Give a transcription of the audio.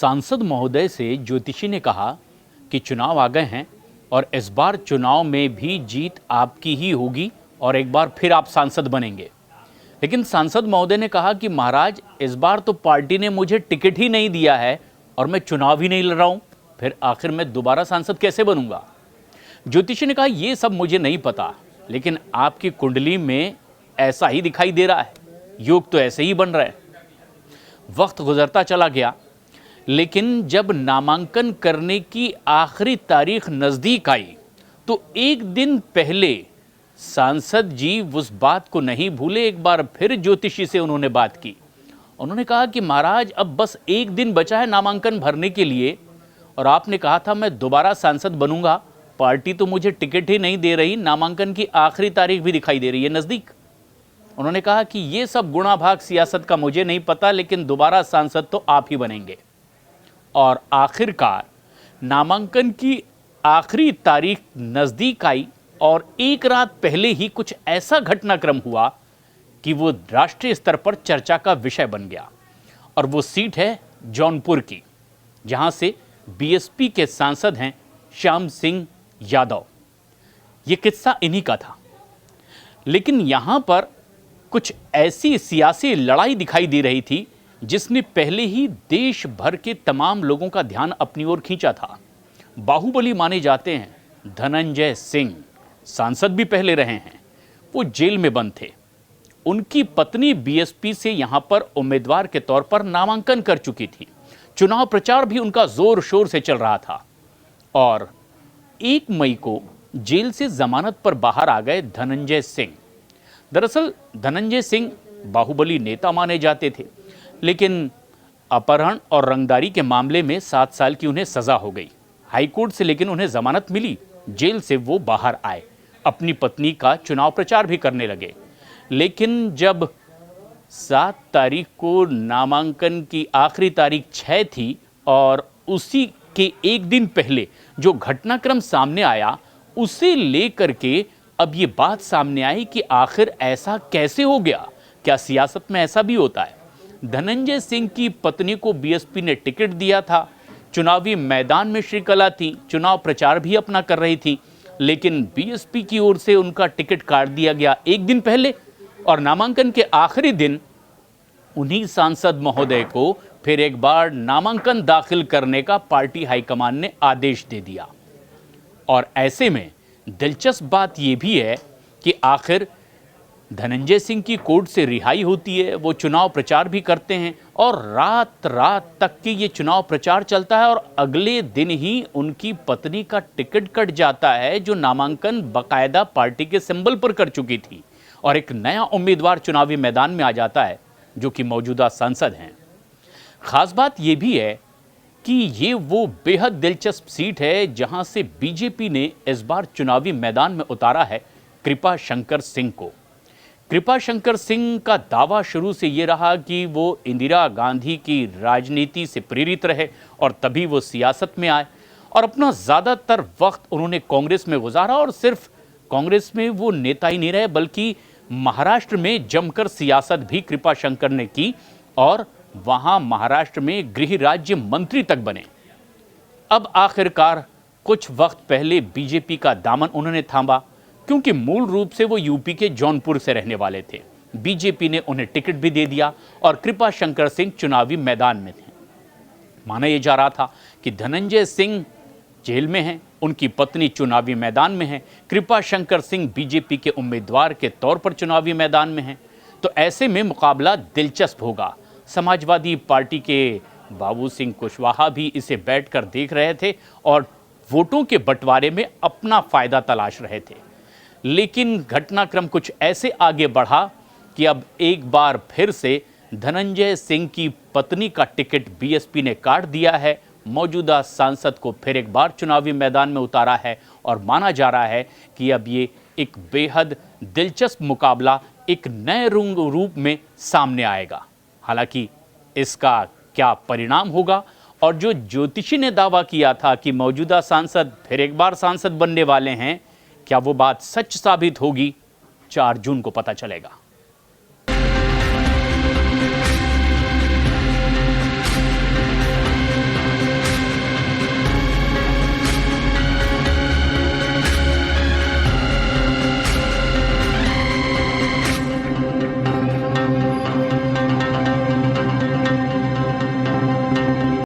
सांसद महोदय से ज्योतिषी ने कहा कि चुनाव आ गए हैं और इस बार चुनाव में भी जीत आपकी ही होगी और एक बार फिर आप सांसद बनेंगे। लेकिन सांसद महोदय ने कहा कि महाराज, इस बार तो पार्टी ने मुझे टिकट ही नहीं दिया है और मैं चुनाव ही नहीं लड़ रहा हूं, फिर आखिर मैं दोबारा सांसद कैसे बनूंगा। ज्योतिषी ने कहा, ये सब मुझे नहीं पता, लेकिन आपकी कुंडली में ऐसा ही दिखाई दे रहा है, योग तो ऐसे ही बन रहा है। वक्त गुजरता चला गया, लेकिन जब नामांकन करने की आखिरी तारीख नज़दीक आई तो एक दिन पहले सांसद जी उस बात को नहीं भूले। एक बार फिर ज्योतिषी से उन्होंने बात की। उन्होंने कहा कि महाराज, अब बस एक दिन बचा है नामांकन भरने के लिए और आपने कहा था मैं दोबारा सांसद बनूंगा, पार्टी तो मुझे टिकट ही नहीं दे रही, नामांकन की आखिरी तारीख भी दिखाई दे रही है नज़दीक। उन्होंने कहा कि ये सब गुणा भाग सियासत का मुझे नहीं पता, लेकिन दोबारा सांसद तो आप ही बनेंगे। और आखिरकार नामांकन की आखिरी तारीख नज़दीक आई और एक रात पहले ही कुछ ऐसा घटनाक्रम हुआ कि वो राष्ट्रीय स्तर पर चर्चा का विषय बन गया। और वो सीट है जौनपुर की, जहां से बीएसपी के सांसद हैं श्याम सिंह यादव। ये किस्सा इन्हीं का था। लेकिन यहां पर कुछ ऐसी सियासी लड़ाई दिखाई दे रही थी जिसने पहले ही देश भर के तमाम लोगों का ध्यान अपनी ओर खींचा था। बाहुबली माने जाते हैं धनंजय सिंह, सांसद भी पहले रहे हैं, वो जेल में बंद थे। उनकी पत्नी बीएसपी से यहां पर उम्मीदवार के तौर पर नामांकन कर चुकी थी। चुनाव प्रचार भी उनका जोर शोर से चल रहा था और 1 मई को जेल से जमानत पर बाहर आ गए धनंजय सिंह। दरअसल धनंजय सिंह बाहुबली नेता माने जाते थे, लेकिन अपहरण और रंगदारी के मामले में 7 साल की उन्हें सजा हो गई। हाईकोर्ट से लेकिन उन्हें जमानत मिली, जेल से वो बाहर आए, अपनी पत्नी का चुनाव प्रचार भी करने लगे। लेकिन जब 7 तारीख को नामांकन की आखिरी तारीख 6 थी और उसी के एक दिन पहले जो घटनाक्रम सामने आया, उसे लेकर के अब ये बात सामने आई कि आखिर ऐसा कैसे हो गया। क्या सियासत में ऐसा भी होता है? धनंजय सिंह की पत्नी को बीएसपी ने टिकट दिया था, चुनावी मैदान में श्रीकला थी, चुनाव प्रचार भी अपना कर रही थी, लेकिन बीएसपी की ओर से उनका टिकट काट दिया गया एक दिन पहले और नामांकन के आखिरी दिन उन्हीं सांसद महोदय को फिर एक बार नामांकन दाखिल करने का पार्टी हाईकमान ने आदेश दे दिया। और ऐसे में दिलचस्प बात यह भी है कि आखिर धनंजय सिंह की कोर्ट से रिहाई होती है, वो चुनाव प्रचार भी करते हैं और रात रात तक के ये चुनाव प्रचार चलता है और अगले दिन ही उनकी पत्नी का टिकट कट जाता है, जो नामांकन बाकायदा पार्टी के सिंबल पर कर चुकी थी, और एक नया उम्मीदवार चुनावी मैदान में आ जाता है जो कि मौजूदा सांसद हैं। खास बात यह भी है कि ये वो बेहद दिलचस्प सीट है जहां से बीजेपी ने इस बार चुनावी मैदान में उतारा है कृपा शंकर सिंह को। कृपा शंकर सिंह का दावा शुरू से ये रहा कि वो इंदिरा गांधी की राजनीति से प्रेरित रहे और तभी वो सियासत में आए, और अपना ज़्यादातर वक्त उन्होंने कांग्रेस में गुजारा। और सिर्फ कांग्रेस में वो नेता ही नहीं रहे, बल्कि महाराष्ट्र में जमकर सियासत भी कृपा शंकर ने की और वहाँ महाराष्ट्र में गृह राज्य मंत्री तक बने। अब आखिरकार कुछ वक्त पहले बीजेपी का दामन उन्होंने थामा, क्योंकि मूल रूप से वो यूपी के जौनपुर से रहने वाले थे। बीजेपी ने उन्हें टिकट भी दे दिया और कृपा शंकर सिंह चुनावी मैदान में थे। माना यह जा रहा था कि धनंजय सिंह जेल में हैं, उनकी पत्नी चुनावी मैदान में है, कृपा शंकर सिंह बीजेपी के उम्मीदवार के तौर पर चुनावी मैदान में हैं। तो ऐसे में मुकाबला दिलचस्प होगा। समाजवादी पार्टी के बाबू सिंह कुशवाहा भी इसे बैठकर देख रहे थे और वोटों के बंटवारे में अपना फायदा तलाश रहे थे। लेकिन घटनाक्रम कुछ ऐसे आगे बढ़ा कि अब एक बार फिर से धनंजय सिंह की पत्नी का टिकट बीएसपी ने काट दिया है, मौजूदा सांसद को फिर एक बार चुनावी मैदान में उतारा है और माना जा रहा है कि अब ये एक बेहद दिलचस्प मुकाबला एक नए रूप में सामने आएगा। हालांकि इसका क्या परिणाम होगा और जो ज्योतिषी ने दावा किया था कि मौजूदा सांसद फिर एक बार सांसद बनने वाले हैं, क्या वो बात सच साबित होगी, 4 जून को पता चलेगा।